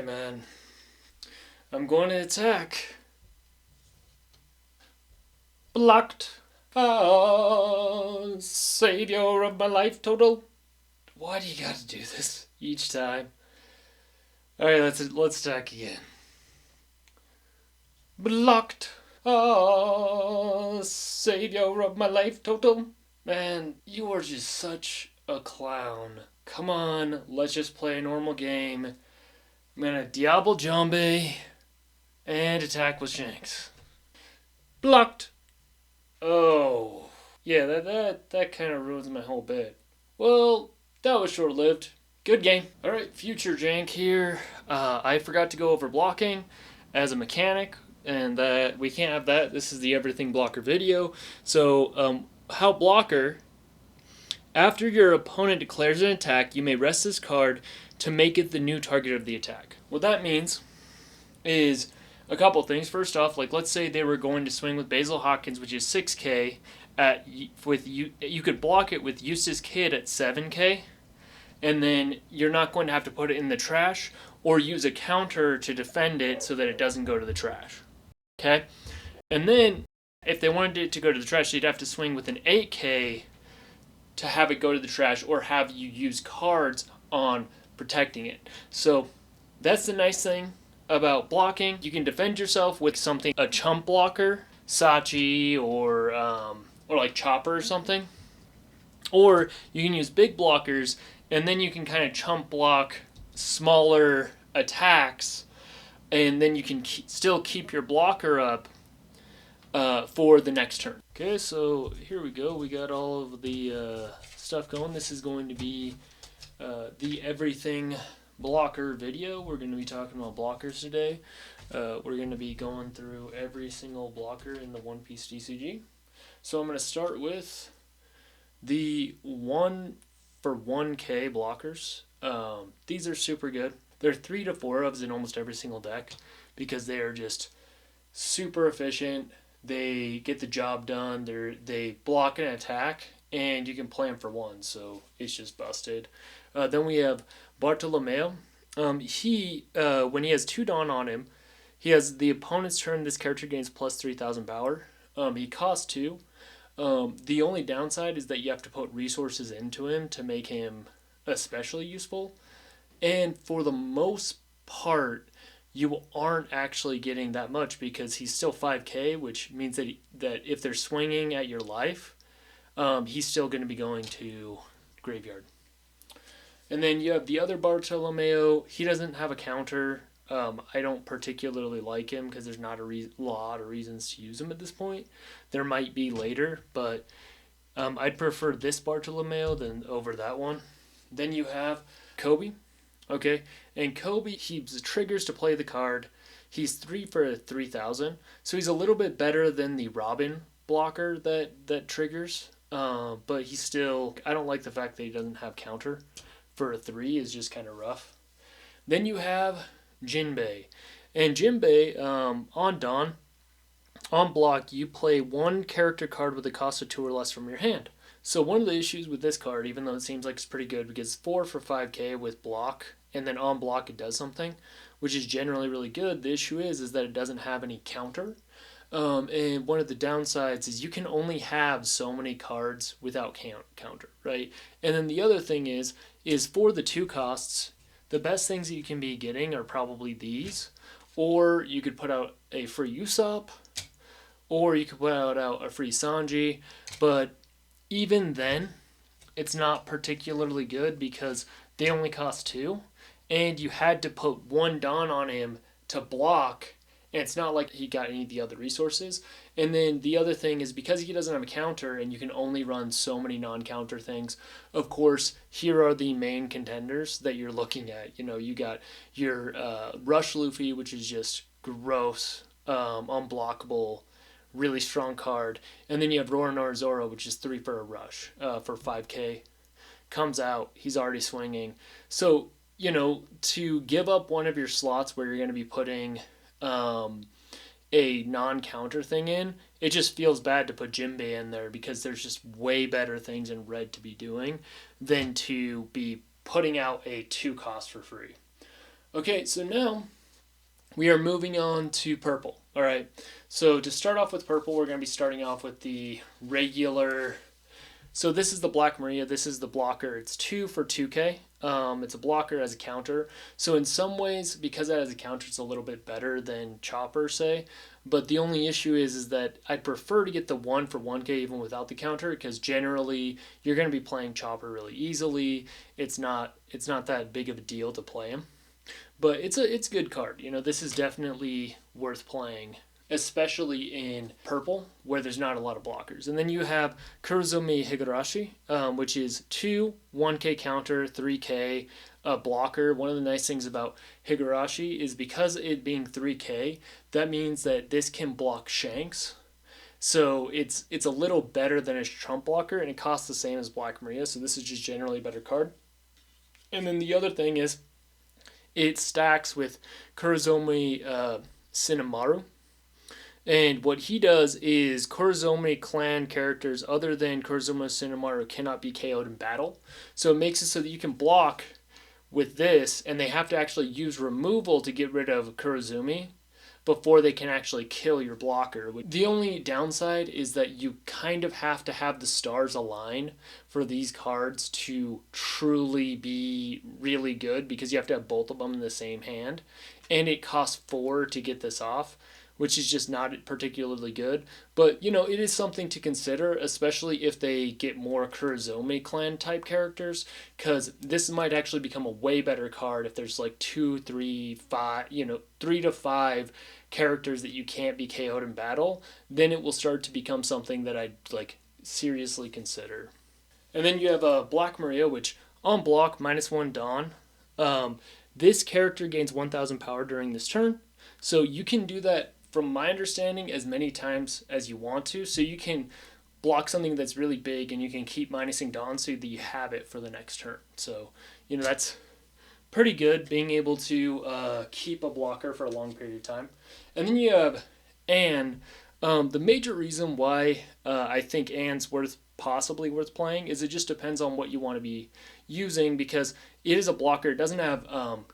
Alright, man. I'm going to attack. Blocked. Savior of my life total. Why do you gotta do this each time? Alright, let's attack again. Blocked. Savior of my life total. Man, you are just such a clown. Come on, let's just play a normal game. I'm gonna Diablo Jumbe and attack with Shanks. Blocked. Oh. Yeah, that kind of ruins my whole bit. Well, that was short lived. Good game. Alright, future jank here. I forgot to go over blocking as a mechanic, and that we can't have that. This is the everything blocker video. So, how blocker, after your opponent declares an attack, you may rest this card to make it the new target of the attack. What that means is a couple things. First off, like let's say they were going to swing with Basil Hawkins, which is 6k, you could block it with Eustace Kidd at 7k, and then you're not going to have to put it in the trash or use a counter to defend it so that it doesn't go to the trash. Okay? And then if they wanted it to go to the trash, they'd have to swing with an 8k to have it go to the trash, or have you use cards on protecting it. So that's the nice thing about blocking. You can defend yourself with something, a chump blocker, Sachi, or like Chopper or something. Or you can use big blockers, and then you can kind of chump block smaller attacks, and then you can still keep your blocker up for the next turn. Okay, so here we go. We got all of the stuff going. This is going to be the everything blocker video. We're going to be talking about blockers today. We're going to be going through every single blocker in the One Piece TCG. So I'm going to start with the 1 for 1k blockers. These are super good. There are 3 to 4 ofs in almost every single deck because they are just super efficient. They get the job done. They block an attack, and you can play them for 1, so it's just busted. Then we have Bartolomeo. He when he has 2 Dawn on him, he has the opponent's turn. This character gains plus 3,000 power. He costs 2. The only downside is that you have to put resources into him to make him especially useful. And for the most part, you aren't actually getting that much because he's still 5k, which means that if they're swinging at your life, he's still going to be going to graveyard. And then you have the other Bartolomeo. He doesn't have a counter. I don't particularly like him because there's not a lot of reasons to use him at this point. There might be later, but I'd prefer this Bartolomeo than over that one. Then you have Kobe. Okay, and Kobe, he triggers to play the card. He's 3 for 3,000, so he's a little bit better than the Robin blocker that triggers. But he's still, I don't like the fact that he doesn't have counter for a 3 is just kind of rough. Then you have Jinbei, and Jinbei on Dawn, on block, you play 1 character card with a cost of 2 or less from your hand. So one of the issues with this card, even though it seems like it's pretty good, because it's 4 for 5k with block, and then on block it does something, which is generally really good. The issue is that it doesn't have any counter. And one of the downsides is you can only have so many cards without counter, right? And then the other thing is for the 2 costs, the best things that you can be getting are probably these, or you could put out a free Usopp, or you could put out a free Sanji, but even then, it's not particularly good because they only cost 2, and you had to put 1 Dawn on him to block, and it's not like he got any of the other resources. And then the other thing is because he doesn't have a counter and you can only run so many non-counter things, of course, here are the main contenders that you're looking at. You know, you got your Rush Luffy, which is just gross, unblockable, really strong card. And then you have Roronoa Zoro, which is 3 for a rush for 5k. Comes out, he's already swinging. So, you know, to give up one of your slots where you're going to be putting a non-counter thing in, it just feels bad to put Jinbei in there because there's just way better things in red to be doing than to be putting out a 2 cost for free. Okay, so now we are moving on to purple. All right, so to start off with purple, we're going to be starting off with the regular. So this is the Black Maria. This is the blocker. It's 2 for 2K. It's a blocker as a counter. So in some ways, because it has a counter, it's a little bit better than Chopper, say. But the only issue is that I'd prefer to get the 1 for 1K even without the counter, because generally you're going to be playing Chopper really easily. It's not that big of a deal to play him. But it's a good card. This is definitely worth playing, especially in purple where there's not a lot of blockers. And then you have Kurozumi Higurashi, which is 2 1K counter, 3K blocker. One of the nice things about Higurashi is because it being 3K, that means that this can block Shanks. So it's a little better than its trump blocker, and it costs the same as Black Maria. So this is just generally a better card. And then the other thing is it stacks with Kurozumi Sinamaru. And what he does is Kurozumi clan characters other than Kurozumi Sinamaru cannot be KO'd in battle. So it makes it so that you can block with this, and they have to actually use removal to get rid of Kurozumi before they can actually kill your blocker. The only downside is that you kind of have to have the stars align for these cards to truly be really good, because you have to have both of them in the same hand, and it costs 4 to get this off, which is just not particularly good. But, it is something to consider, especially if they get more Kurozumi clan type characters, because this might actually become a way better card if there's like 2, 3, 5, 3 to 5 characters that you can't be KO'd in battle. Then it will start to become something that I'd seriously consider. And then you have Black Maria, which on block, -1 Dawn. This character gains 1,000 power during this turn. So you can do that, from my understanding, as many times as you want to. So you can block something that's really big, and you can keep minusing Dawn so that you have it for the next turn. So, that's pretty good, being able to keep a blocker for a long period of time. And then you have Anne. The major reason why I think Anne's possibly worth playing is it just depends on what you want to be using, because it is a blocker. It doesn't have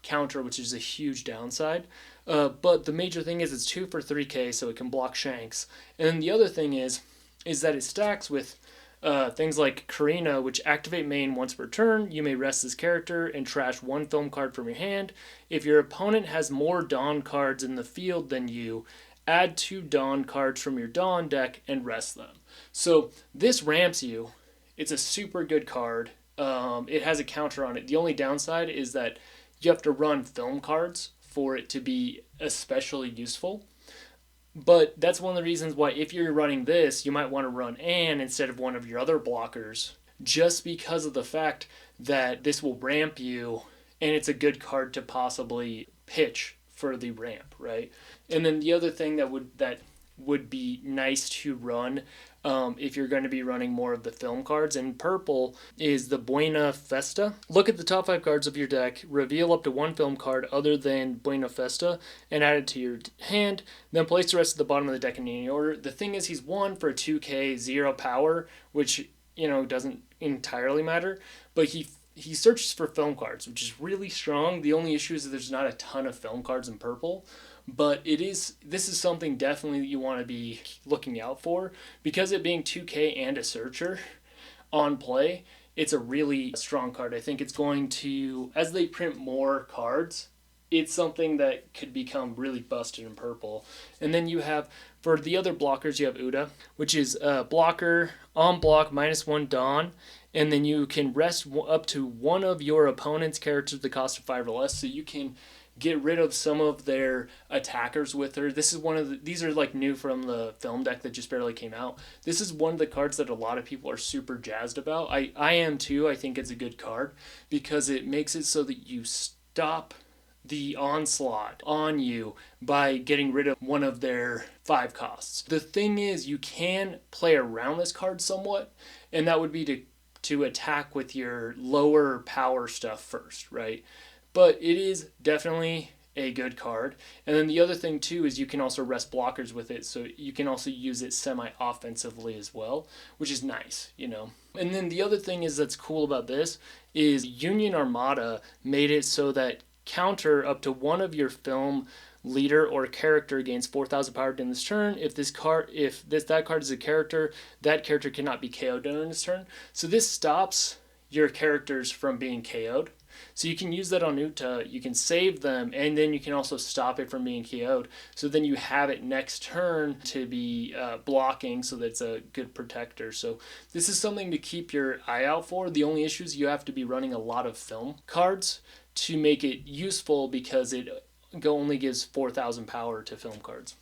counter, which is a huge downside. But the major thing is it's 2 for 3K, so it can block Shanks. And then the other thing is that it stacks with things like Karina, which activate main once per turn. You may rest this character and trash 1 film card from your hand. If your opponent has more Dawn cards in the field than you, add 2 Dawn cards from your Dawn deck and rest them. So this ramps you. It's a super good card. It has a counter on it. The only downside is that you have to run film cards for it to be especially useful. But that's one of the reasons why, if you're running this, you might want to run Anne instead of one of your other blockers, just because of the fact that this will ramp you, and it's a good card to possibly pitch for the ramp, right? And then the other thing that would be nice to run, if you're going to be running more of the film cards in purple, is the Buena Festa. Look at the top 5 cards of your deck, reveal up to 1 film card other than Buena Festa, and add it to your hand, then place the rest at the bottom of the deck in any order. The thing is, he's 1 for 2K, 0 power, which, doesn't entirely matter, but he searches for film cards, which is really strong. The only issue is that there's not a ton of film cards in purple. But this is something definitely that you want to be looking out for, because it being 2K and a searcher on play, it's a really strong card. I think it's going to, as they print more cards, it's something that could become really busted in purple. And then you have, for the other blockers, you have Uda, which is blocker, on block, -1 Dawn, and then you can rest up to one of your opponent's characters at the cost of 5 or less, so you can get rid of some of their attackers with her. This is these are new from the film deck that just barely came out. This is one of the cards that a lot of people are super jazzed about. I am too. I think it's a good card because it makes it so that you stop the onslaught on you by getting rid of one of their 5 costs. The thing is, you can play around this card somewhat, and that would be to attack with your lower power stuff first, right? But it is definitely a good card. And then the other thing too is you can also rest blockers with it, so you can also use it semi-offensively as well, which is nice, And then the other thing that's cool about this is Union Armada made it so that counter up to one of your film leader or character gains 4,000 power during this turn. If that card is a character, that character cannot be KO'd during this turn. So this stops your characters from being KO'd. So you can use that on Uta, you can save them, and then you can also stop it from being KO'd. So then you have it next turn to be blocking, so that's a good protector. So this is something to keep your eye out for. The only issue is you have to be running a lot of film cards to make it useful, because it only gives 4,000 power to film cards.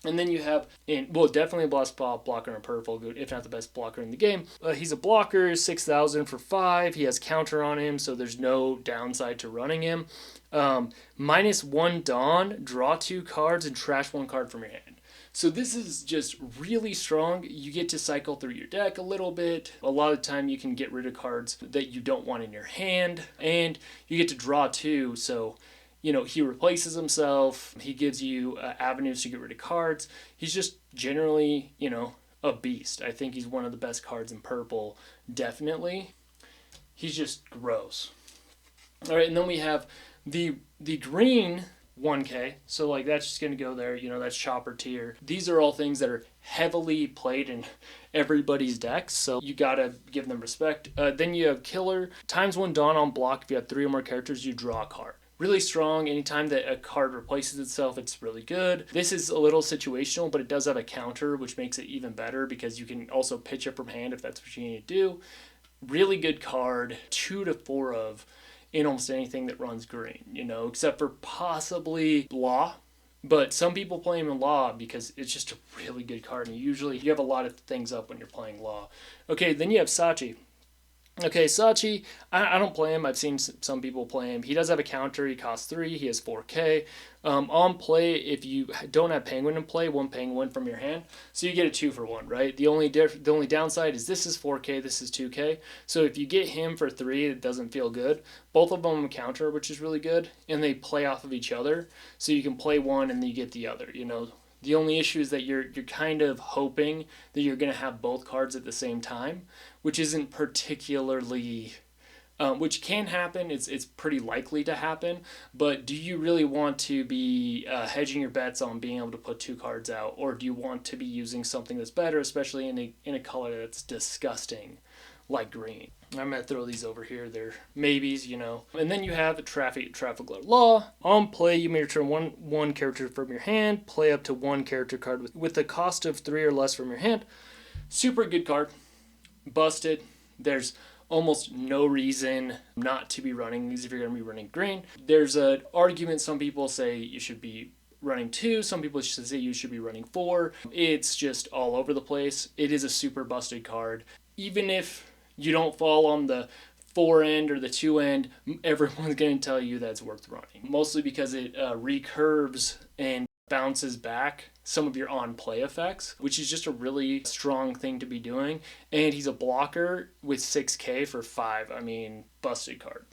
And then you have, definitely a blocker in purple, if not the best blocker in the game. He's a blocker, 6,000 for 5. He has counter on him, so there's no downside to running him. -1 Dawn, draw 2 cards, and trash 1 card from your hand. So this is just really strong. You get to cycle through your deck a little bit. A lot of the time you can get rid of cards that you don't want in your hand, and you get to draw 2, so he replaces himself. He gives you avenues to get rid of cards. He's just generally, a beast. I think he's one of the best cards in purple, definitely. He's just gross. All right, and then we have the green 1K. So that's just going to go there. That's chopper tier. These are all things that are heavily played in everybody's decks, so you got to give them respect. Then you have killer. ×1 Dawn on block. If you have 3 or more characters, you draw a card. Really strong. Anytime that a card replaces itself, it's really good. This is a little situational, but it does have a counter, which makes it even better, because you can also pitch it from hand if that's what you need to do. Really good card, 2 to 4 of in almost anything that runs green, except for possibly Law. But some people play him in Law because it's just a really good card, and usually you have a lot of things up when you're playing Law. Okay, then you have Sachi. Okay, Sachi, I don't play him. I've seen some people play him. He does have a counter. He costs 3. He has 4K. On play, if you don't have Penguin in play, 1 Penguin from your hand. So you get a 2 for 1, right? The only downside is this is 4K, this is 2K. So if you get him for 3, it doesn't feel good. Both of them counter, which is really good, and they play off of each other. So you can play one and then you get the other, The only issue is that you're kind of hoping that you're going to have both cards at the same time, which isn't particularly, which can happen. It's pretty likely to happen, but do you really want to be hedging your bets on being able to put 2 cards out, or do you want to be using something that's better, especially in a color that's disgusting like green? I'm going to throw these over here. They're maybes, And then you have Traffic Law. On play, you may return one character from your hand, play up to 1 character card with a cost of 3 or less from your hand. Super good card. Busted. There's almost no reason not to be running these if you're going to be running green. There's an argument. Some people say you should be running 2. Some people should say you should be running 4. It's just all over the place. It is a super busted card. Even if you don't fall on the 4 end or the 2 end, everyone's going to tell you that's worth running. Mostly because it recurves and bounces back some of your on-play effects, which is just a really strong thing to be doing. And he's a blocker with 6K for 5. Busted card.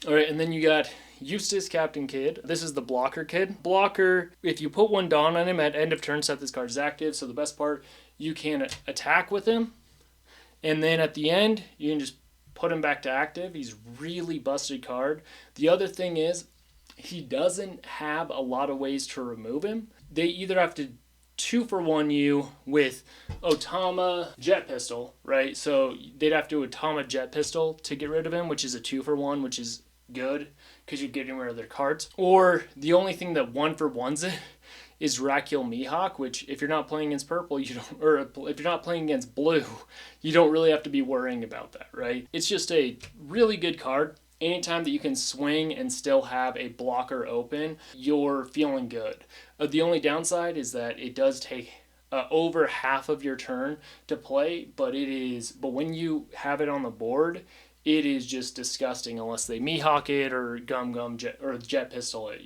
All right, and then you got Eustace Captain Kid. This is the blocker kid. Blocker, if you put 1 Dawn on him at end of turn, set this card is active. So the best part, you can attack with him. And then at the end, you can just put him back to active. He's really busted card. The other thing is, he doesn't have a lot of ways to remove him. They either have to 2 for 1 you with Otama Jet Pistol, right? So they'd have to Otama Jet Pistol to get rid of him, which is a 2 for 1, which is good because you're getting rid of their cards. Or the only thing that 1 for 1's it is Rakil Mihawk, which if you're not playing against purple, if you're not playing against blue, you don't really have to be worrying about that, right? It's just a really good card. Anytime that you can swing and still have a blocker open, you're feeling good. The only downside is that it does take over half of your turn to play, but when you have it on the board, it is just disgusting unless they Mihawk it or Jet Pistol it,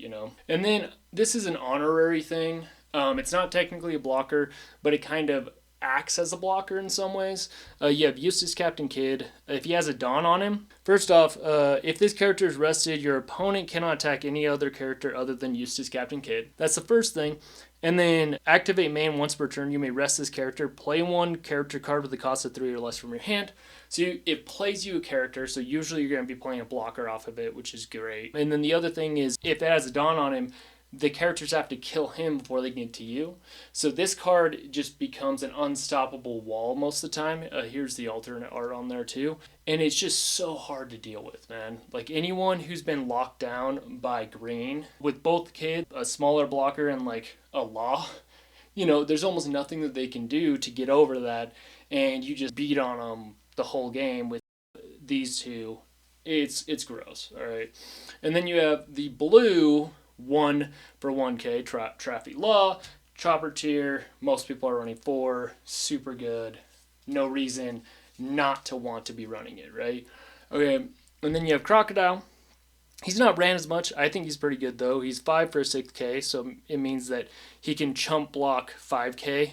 And then this is an honorary thing. It's not technically a blocker, but it kind of acts as a blocker in some ways. You have Eustace Captain Kidd. If he has a Dawn on him, first off, if this character is rested, your opponent cannot attack any other character other than Eustace Captain Kidd. That's the first thing. And then activate main once per turn. You may rest this character. Play one character card with a cost of 3 or less from your hand. So it plays you a character. So usually you're going to be playing a blocker off of it, which is great. And then the other thing is, if it has a Dawn on him, the characters have to kill him before they get to you. So this card just becomes an unstoppable wall most of the time. Here's the alternate art on there too. And it's just so hard to deal with, man. Like anyone who's been locked down by green, with both Kidd, a smaller blocker, and like a Law, there's almost nothing that they can do to get over that. And you just beat on them the whole game with these two. It's gross, all right? And then you have the blue 1 for 1k Traffy Law, chopper tier. Most people are running 4. Super good. No reason not to want to be running it, right? Okay, and then you have Crocodile. He's not ran as much. I think he's pretty good though. He's 5 for 6k, so it means that he can chump block 5k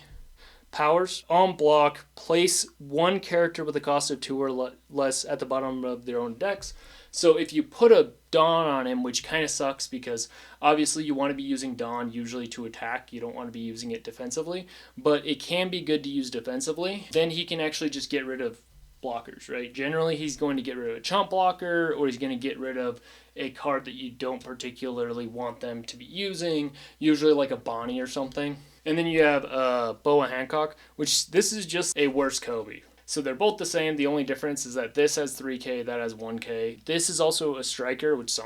powers. On block, place one character with a cost of 2 or less at the bottom of their own decks. So if you put a Dawn on him, which kind of sucks because obviously you want to be using Dawn usually to attack. You don't want to be using it defensively, but it can be good to use defensively. Then he can actually just get rid of blockers, right? Generally, he's going to get rid of a chump blocker, or he's going to get rid of a card that you don't particularly want them to be using, usually like a Bonnie or something. And then you have Boa Hancock, which this is just a worse Kobe. So they're both the same. The only difference is that this has 3k, that has 1k. This is also a striker, which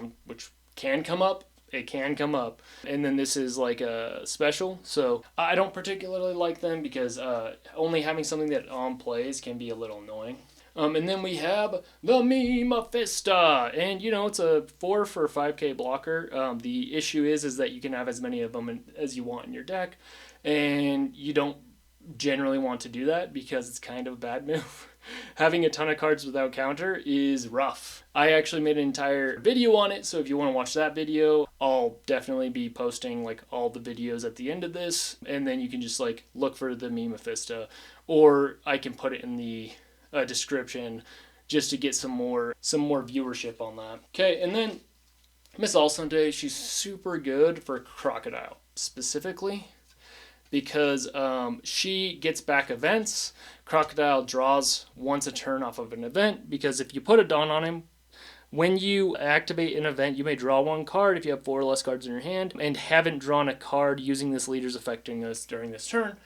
can come up. It can come up. And then this is like a special. So I don't particularly like them because only having something that on plays can be a little annoying. And then we have the Mephisto. And, it's a 4 for 5k blocker. The issue is that you can have as many of them as you want in your deck. And you don't generally want to do that because it's kind of a bad move. Having a ton of cards without counter is rough. I actually made an entire video on it, so if you want to watch that video, I'll definitely be posting like all the videos at the end of this, and then you can just like look for the Mephisto, or I can put it in the description just to get some more viewership on that. Okay, and then Miss All Sunday, she's super good for Crocodile specifically, because she gets back events. Crocodile draws once a turn off of an event, because if you put a Dawn on him, when you activate an event, you may draw one card if you have 4 or less cards in your hand and haven't drawn a card using this leader's affecting us during this turn.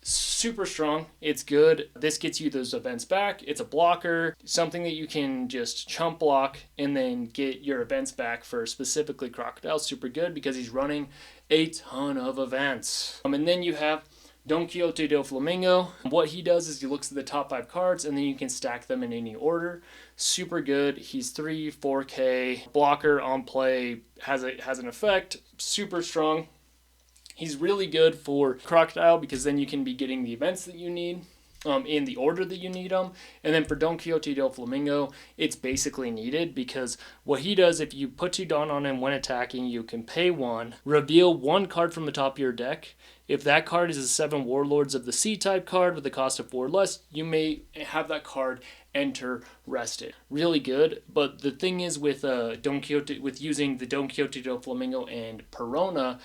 Super strong. It's good. This gets you those events back. It's a blocker, something that you can just chump block and then get your events back for specifically Crocodile. Super good because he's running a ton of events. And then you have Don Quixote del Flamingo. What he does is he looks at the top 5 cards and then you can stack them in any order. Super good. He's 3, 4k blocker on play, has an effect. Super strong. He's really good for Crocodile because then you can be getting the events that you need in the order that you need them. And then for Don Quixote del Flamingo, it's basically needed because what he does, if you put 2 Dawn on him when attacking, you can pay 1, reveal 1 card from the top of your deck. If that card is a 7 Warlords of the Sea type card with a cost of 4 or less, you may have that card enter rested. Really good, but the thing is with Don Quixote, with using the Don Quixote del Flamingo and Perona,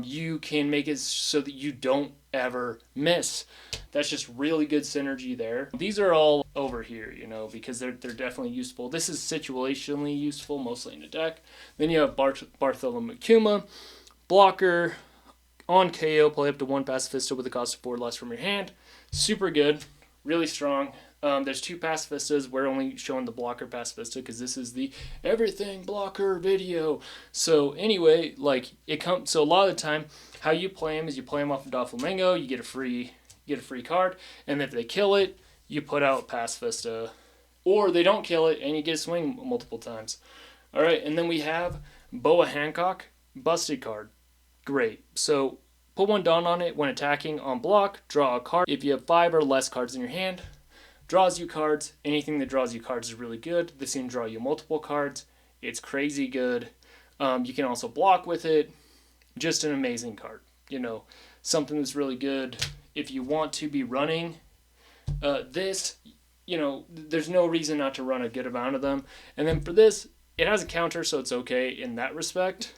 you can make it so that you don't ever miss. That's just really good synergy there. These are all over here, because they're definitely useful. This is situationally useful, mostly in a deck. Then you have Bartholomew Kuma, blocker. On KO, play up to 1 Pacifista with a cost of 4 less from your hand. Super good, really strong. There's 2 Pacifistas. We're only showing the blocker Pacifista because this is the everything blocker video. So anyway, so a lot of the time, how you play him is you play him off of Doflamingo, you get a free card, and if they kill it, you put out Pacifista, or they don't kill it and you get a swing multiple times. All right, and then we have Boa Hancock, busted card. Great. So put 1 Dawn on it when attacking on block, draw a card. If you have 5 or less cards in your hand, draws you cards. Anything that draws you cards is really good. This can draw you multiple cards. It's crazy good. You can also block with it. Just an amazing card. Something that's really good. if you want to be running this, there's no reason not to run a good amount of them. And then for this, it has a counter, so it's okay in that respect.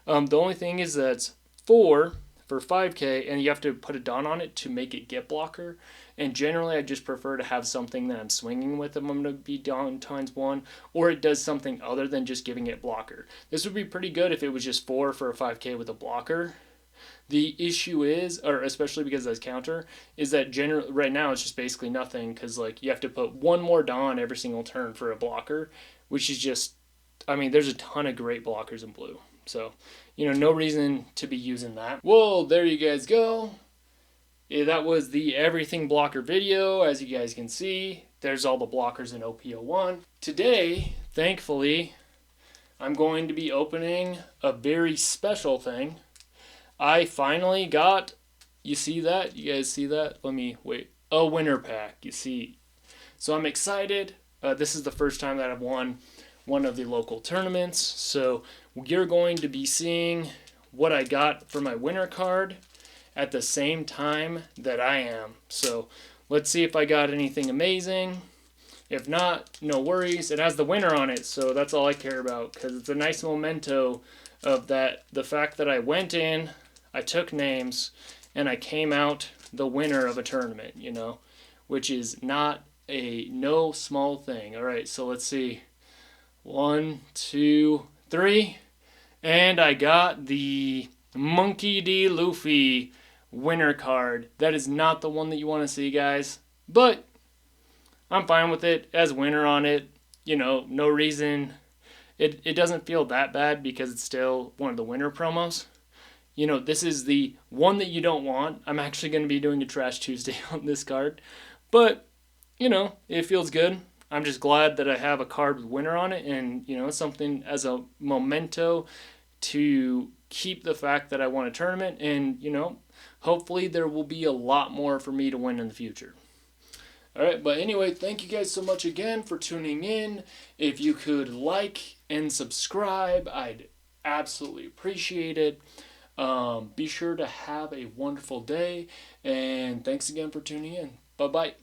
The only thing is that it's 4 for 5K, and you have to put a dot on it to make it get blocker. And generally, I just prefer to have something that I'm swinging with if I'm going to be down ×1, or it does something other than just giving it blocker. This would be pretty good if it was just 4 for a 5K with a blocker. The issue is, or especially because that's counter, is that generally right now it's just basically nothing, because like you have to put one more Dawn every single turn for a blocker, which is just, I mean, there's a ton of great blockers in blue. So, no reason to be using that. Well, there you guys go. Yeah, that was the everything blocker video. As you guys can see, there's all the blockers in OP01. Today, thankfully, I'm going to be opening a very special thing. I finally got, you see that? You guys see that? Let me, wait. A winner pack, you see. So I'm excited. This is the first time that I've won one of the local tournaments. So you're going to be seeing what I got for my winner card at the same time that I am. So let's see if I got anything amazing. If not, no worries. It has the winner on it, so that's all I care about, because it's a nice memento of that, the fact that I went in, I took names, and I came out the winner of a tournament, which is no small thing. All right, so let's see. 1, 2, 3. And I got the Monkey D. Luffy winner card. That is not the one that you want to see, guys. But I'm fine with it. As winner on it. No reason. It doesn't feel that bad because it's still one of the winner promos. This is the one that you don't want. I'm actually going to be doing a Trash Tuesday on this card. But, it feels good. I'm just glad that I have a card with winner on it, and something as a memento to keep the fact that I won a tournament, and hopefully there will be a lot more for me to win in the future. Alright, but anyway, thank you guys so much again for tuning in. If you could like and subscribe, I'd absolutely appreciate it. Be sure to have a wonderful day, and thanks again for tuning in. Bye-bye.